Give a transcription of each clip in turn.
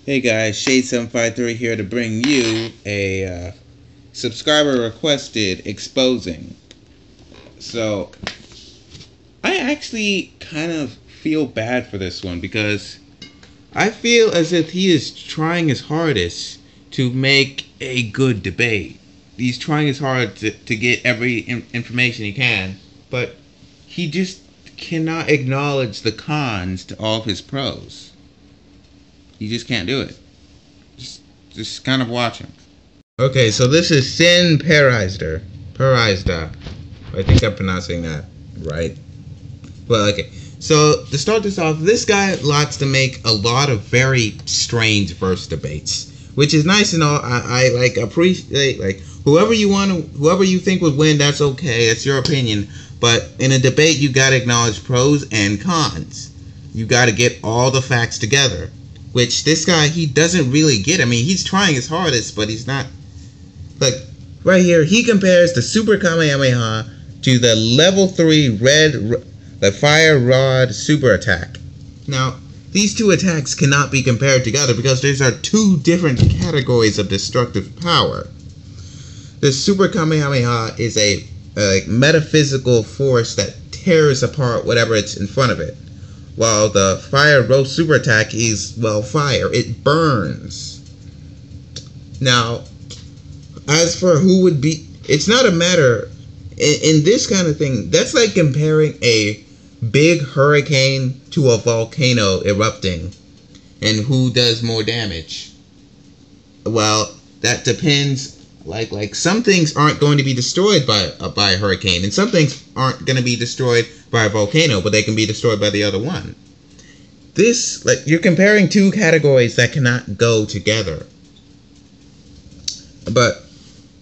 Hey guys, Shade753 here to bring you a subscriber requested exposing. So, I actually kind of feel bad for this one because I feel as if he is trying his hardest to make a good debate. He's trying his hard to get every information he can, but he just cannot acknowledge the cons to all of his pros. You just can't do it. Just kind of watch him. Okay, so this is Sin Pazdera. I think I'm pronouncing that right. Well, okay. So to start this off, this guy likes to make a lot of very strange verse debates, which is nice and all. I like appreciate like whoever you think would win. That's okay. That's your opinion. But in a debate, you gotta acknowledge pros and cons. You gotta get all the facts together. Which this guy, he doesn't really get. I mean, he's trying his hardest, but he's not. Like, right here, he compares the Super Kamehameha to the level 3 the Fire Rod Super Attack. Now, these two attacks cannot be compared together because these are two different categories of destructive power. The Super Kamehameha is a metaphysical force that tears apart whatever it's in front of it. While the Fire Rod Super Attack is, well, fire. It burns. Now, as for who would be... It's not a matter... In this kind of thing, that's like comparing a big hurricane to a volcano erupting. And who does more damage? Well, that depends... Like some things aren't going to be destroyed by a hurricane, and some things aren't going to be destroyed by a volcano, but they can be destroyed by the other one. This, like, you're comparing two categories that cannot go together. But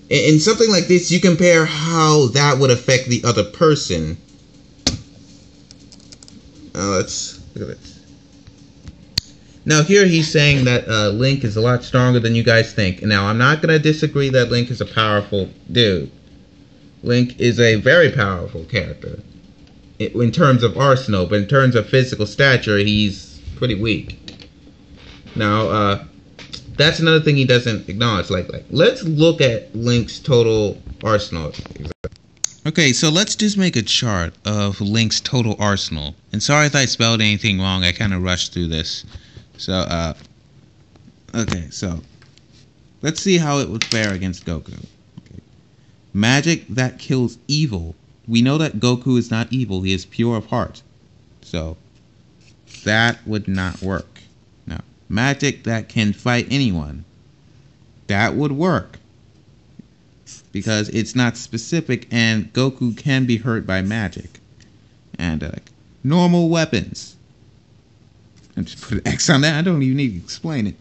in something like this, you compare how that would affect the other person. Let's look at this. Now here he's saying that Link is a lot stronger than you guys think. Now I'm not going to disagree that Link is a powerful dude. Link is a very powerful character in terms of arsenal, but in terms of physical stature, he's pretty weak. Now that's another thing he doesn't acknowledge. Like let's look at Link's total arsenal. Okay, so let's just make a chart of Link's total arsenal. And sorry if I spelled anything wrong. I kind of rushed through this. So, okay, so let's see how it would fare against Goku. Okay. Magic that kills evil. We know that Goku is not evil, he is pure of heart. So, that would not work. Now, magic that can fight anyone. That would work. Because it's not specific and Goku can be hurt by magic. And, normal weapons. And just put an X on that. I don't even need to explain it.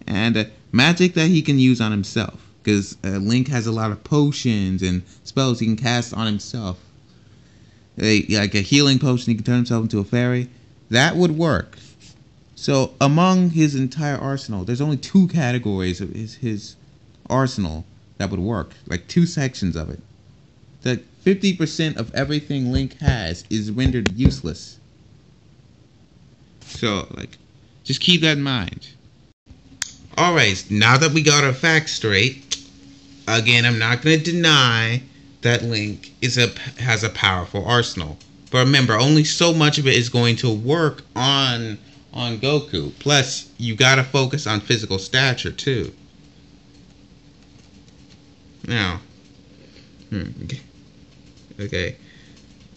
And magic that he can use on himself. Because Link has a lot of potions and spells he can cast on himself. Like a healing potion, he can turn himself into a fairy. That would work. So among his entire arsenal, there's only two categories of his arsenal that would work. Like two sections of it. That 50% of everything Link has is rendered useless. So, just keep that in mind. Alright, now that we got our facts straight, again, I'm not going to deny that Link has a powerful arsenal. But remember, only so much of it is going to work on Goku. Plus, you got to focus on physical stature, too. Now, okay.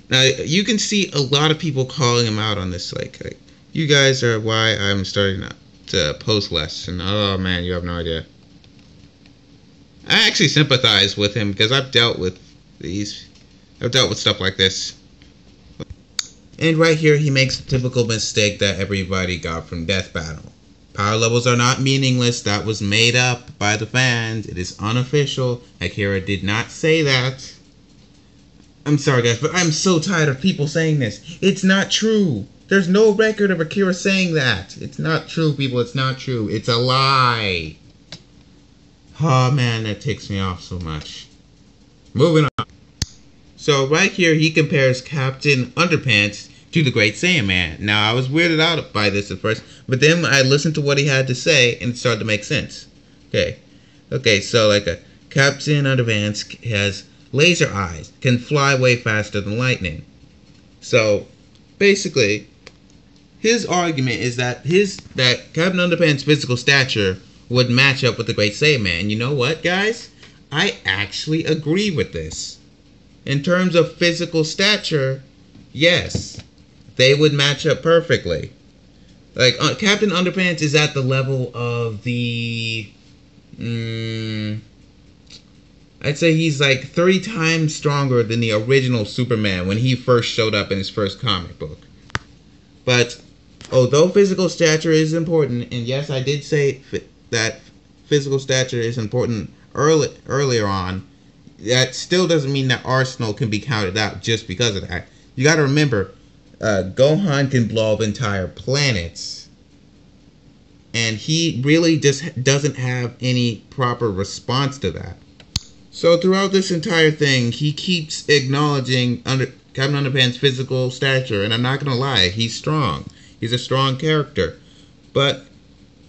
Now, you can see a lot of people calling him out on this, like you guys are why I'm starting to post less, and oh man, you have no idea. I actually sympathize with him because I've dealt with stuff like this. And right here, he makes a typical mistake that everybody got from Death Battle. Power levels are not meaningless. That was made up by the fans. It is unofficial. Akira did not say that. I'm sorry guys, but I'm so tired of people saying this. It's not true. There's no record of Akira saying that. It's not true, people. It's not true. It's a lie. Oh, man, that ticks me off so much. Moving on. So, right here, he compares Captain Underpants to the Great Saiyaman. Now, I was weirded out by this at first, but then I listened to what he had to say, and it started to make sense. Okay, so like a Captain Underpants has laser eyes, can fly way faster than lightning. So, basically, his argument is that Captain Underpants' physical stature would match up with the Great Saiyaman. You know what, guys? I actually agree with this. In terms of physical stature, yes, they would match up perfectly. Like, Captain Underpants is at the level of the... I'd say he's like 3 times stronger than the original Superman when he first showed up in his first comic book. But, although physical stature is important, and yes, I did say that physical stature is important earlier on, that still doesn't mean that Arsenal can be counted out just because of that. You gotta remember, Gohan can blow up entire planets. And he really just doesn't have any proper response to that. So throughout this entire thing, he keeps acknowledging Captain Underpants' physical stature. And I'm not gonna lie, he's strong. He's a strong character. But,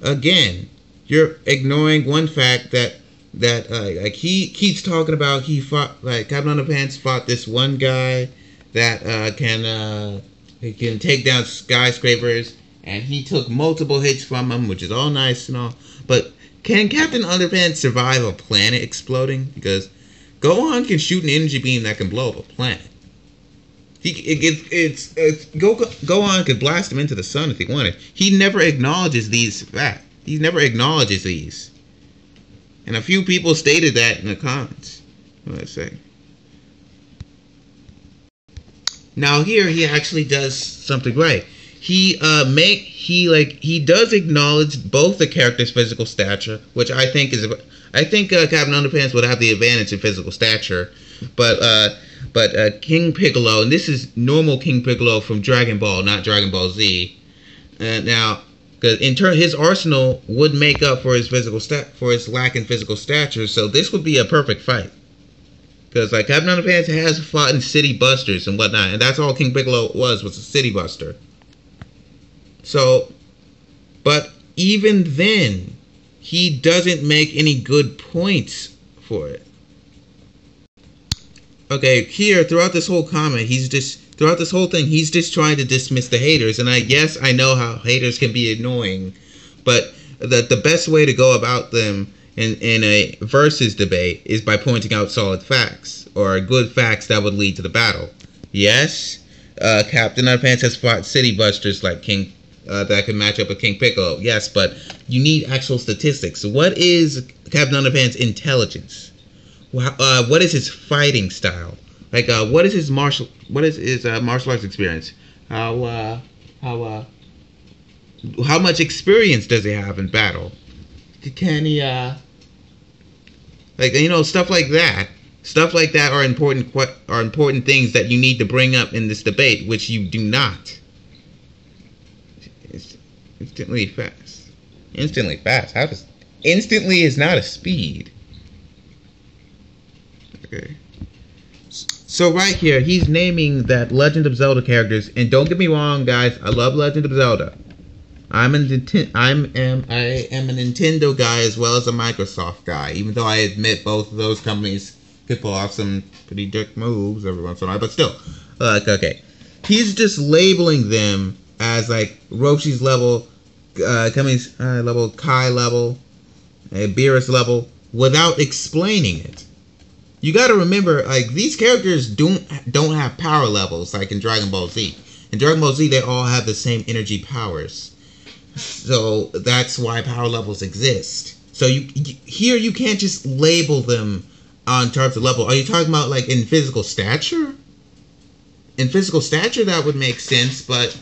again, you're ignoring one fact that like he keeps talking about Captain Underpants fought this one guy that can take down skyscrapers, and he took multiple hits from him, which is all nice and all. But can Captain Underpants survive a planet exploding? Because Gohan can shoot an energy beam that can blow up a planet. Gohan could blast him into the sun if he wanted. He never acknowledges these facts. He never acknowledges these. And a few people stated that in the comments. Let's say. Now here he actually does something right. He does acknowledge both the character's physical stature, which I think Captain Underpants would have the advantage in physical stature, but King Piccolo, and this is normal King Piccolo from Dragon Ball, not Dragon Ball Z. Now, because in turn his arsenal would make up for his lack in physical stature, so this would be a perfect fight. Because like Captain Underpants has fought in city busters and whatnot, and that's all King Piccolo was a city buster. So, but even then, he doesn't make any good points for it. Okay, here, throughout this whole comment, throughout this whole thing, he's just trying to dismiss the haters. And I know how haters can be annoying, but the best way to go about them in a versus debate is by pointing out solid facts, or good facts that would lead to the battle. Yes, Captain Underpants has fought city busters like that can match up with King Piccolo. Yes, but you need actual statistics. What is Captain Underpants' intelligence? What is his fighting style? Like, what is his martial arts experience? How much experience does he have in battle? Can he, stuff like that. Stuff like that are important things that you need to bring up in this debate, which you do not. It's instantly fast. Instantly fast. How does instantly is not a speed? Okay. So right here, he's naming that Legend of Zelda characters, and don't get me wrong, guys. I love Legend of Zelda. I am a Nintendo guy as well as a Microsoft guy, even though I admit both of those companies could pull off some pretty dick moves every once in a while, but still, okay. He's just labeling them as like Roshi's level, Kami's level, Kai level, Beerus level, without explaining it. You gotta remember, like, these characters don't have power levels like in Dragon Ball Z. In Dragon Ball Z, they all have the same energy powers. So that's why power levels exist. So here you can't just label them on terms of level. Are you talking about like in physical stature? In physical stature, that would make sense, but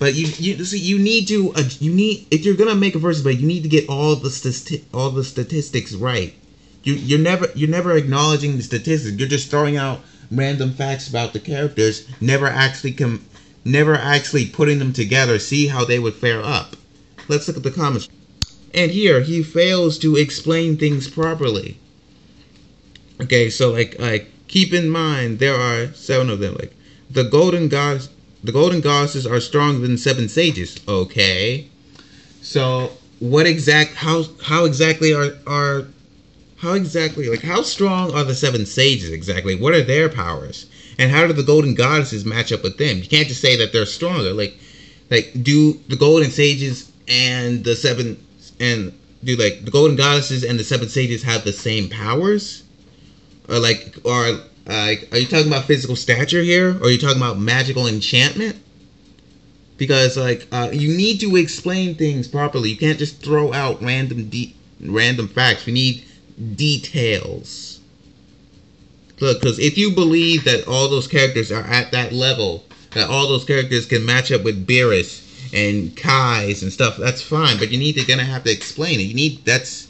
you need to if you're gonna make a versus, but you need to get all the statistics right. You're never acknowledging the statistics. You're just throwing out random facts about the characters, never actually putting them together, see how they would fare up. Let's look at the comments. And here, he fails to explain things properly. Okay, so like keep in mind, there are 7 of them. Like, the golden goddesses are stronger than 7 sages. Okay. So what exact how exactly are how exactly, like, how strong are the 7 sages exactly? What are their powers? And how do the golden goddesses match up with them? You can't just say that they're stronger. Like do the golden sages and the the golden goddesses and the 7 sages have the same powers? Or are you talking about physical stature here? Or are you talking about magical enchantment? Because you need to explain things properly. You can't just throw out random facts. We need details. Look, because if you believe that all those characters are at that level, that all those characters can match up with Beerus and Kai's and stuff, that's fine. But you're gonna have to explain it.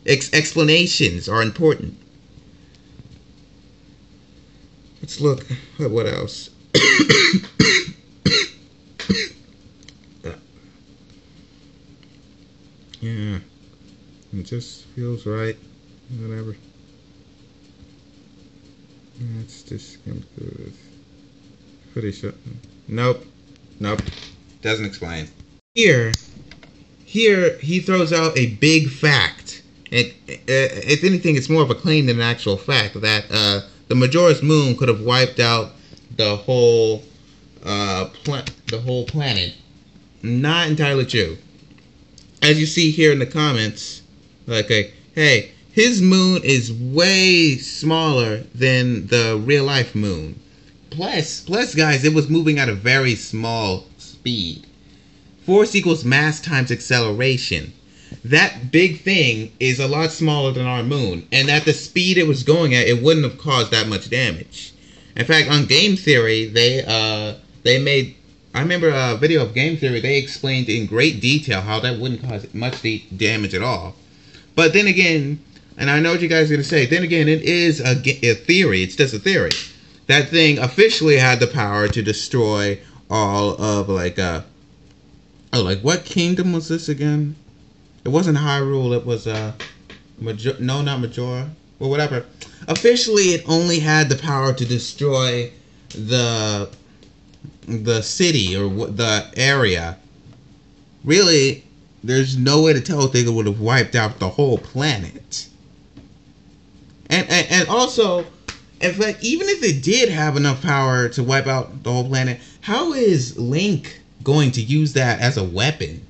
Explanations are important. Let's look at what else. Yeah, it just feels right. Whatever. Let's just skim through this. Pretty sure. Nope. Doesn't explain. Here he throws out a big fact. If anything, it's more of a claim than an actual fact that the Majora's Moon could have wiped out the whole planet. Not entirely true. As you see here in the comments, hey, his moon is way smaller than the real life moon. Plus, guys, it was moving at a very small speed. Force equals mass times acceleration. That big thing is a lot smaller than our moon, and at the speed it was going at, it wouldn't have caused that much damage. In fact, on Game Theory, they made, I remember a video of Game Theory, they explained in great detail how that wouldn't cause much damage at all. But then again, and I know what you guys are going to say, then again, it is a theory, it's just a theory. That thing officially had the power to destroy all of, what kingdom was this again? It wasn't Hyrule, it was, no, not Majora, well, whatever. Officially, it only had the power to destroy the city or the area. Really, there's no way to tell if they would have wiped out the whole planet. And also, in fact, even if it did have enough power to wipe out the whole planet, how is Link going to use that as a weapon?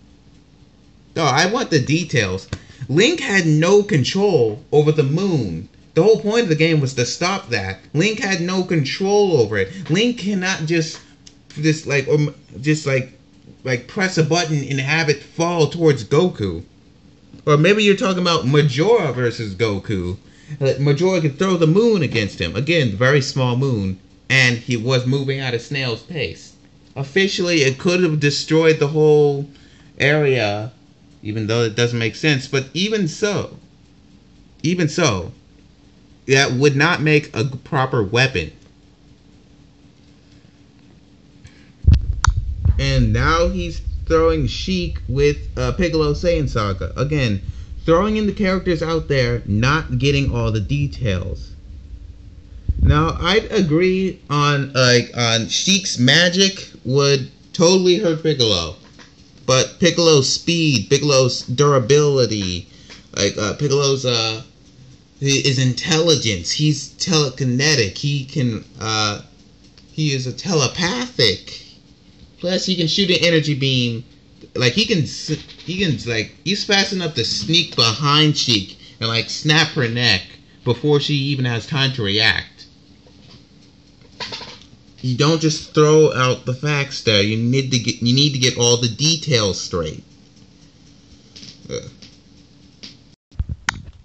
Oh, I want the details. Link had no control over the moon. The whole point of the game was to stop that. Link had no control over it. Link cannot just press a button and have it fall towards Goku. Or maybe you're talking about Majora versus Goku. Majora could throw the moon against him. Again, very small moon. And he was moving at a snail's pace. Officially, it could have destroyed the whole area, even though it doesn't make sense. But even so, that would not make a proper weapon. And now he's throwing Sheik with Piccolo Saiyan Saga. Again, throwing in the characters out there, not getting all the details. Now, I'd agree on Sheik's magic would totally hurt Piccolo. But Piccolo's speed, Piccolo's durability, Piccolo's his intelligence, he's telekinetic, he is a telepathic. Plus, he can shoot an energy beam. He's fast enough to sneak behind Sheik and snap her neck before she even has time to react. You don't just throw out the facts there. You need to get all the details straight.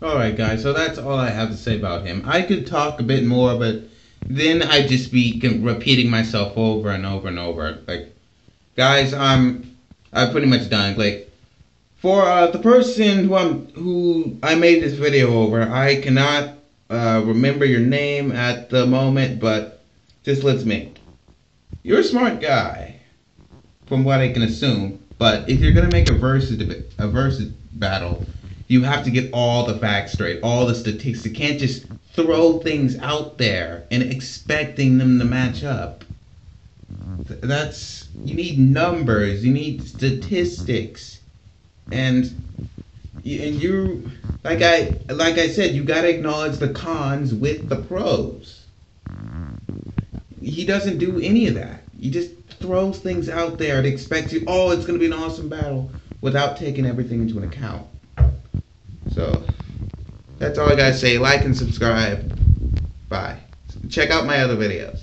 Alright guys, so that's all I have to say about him. I could talk a bit more, but then I'd just be repeating myself over and over and over. Guys, I'm pretty much done. For the person who I made this video over, I cannot remember your name at the moment, but just listen. You're a smart guy, from what I can assume. But if you're gonna make a versus battle, you have to get all the facts straight, all the statistics. You can't just throw things out there and expecting them to match up. You need numbers, you need statistics, and you like I said, you gotta acknowledge the cons with the pros. He doesn't do any of that. He just throws things out there and expects you, oh, it's gonna be an awesome battle, without taking everything into an account. So that's all I gotta say. Like and subscribe. Bye. Check out my other videos.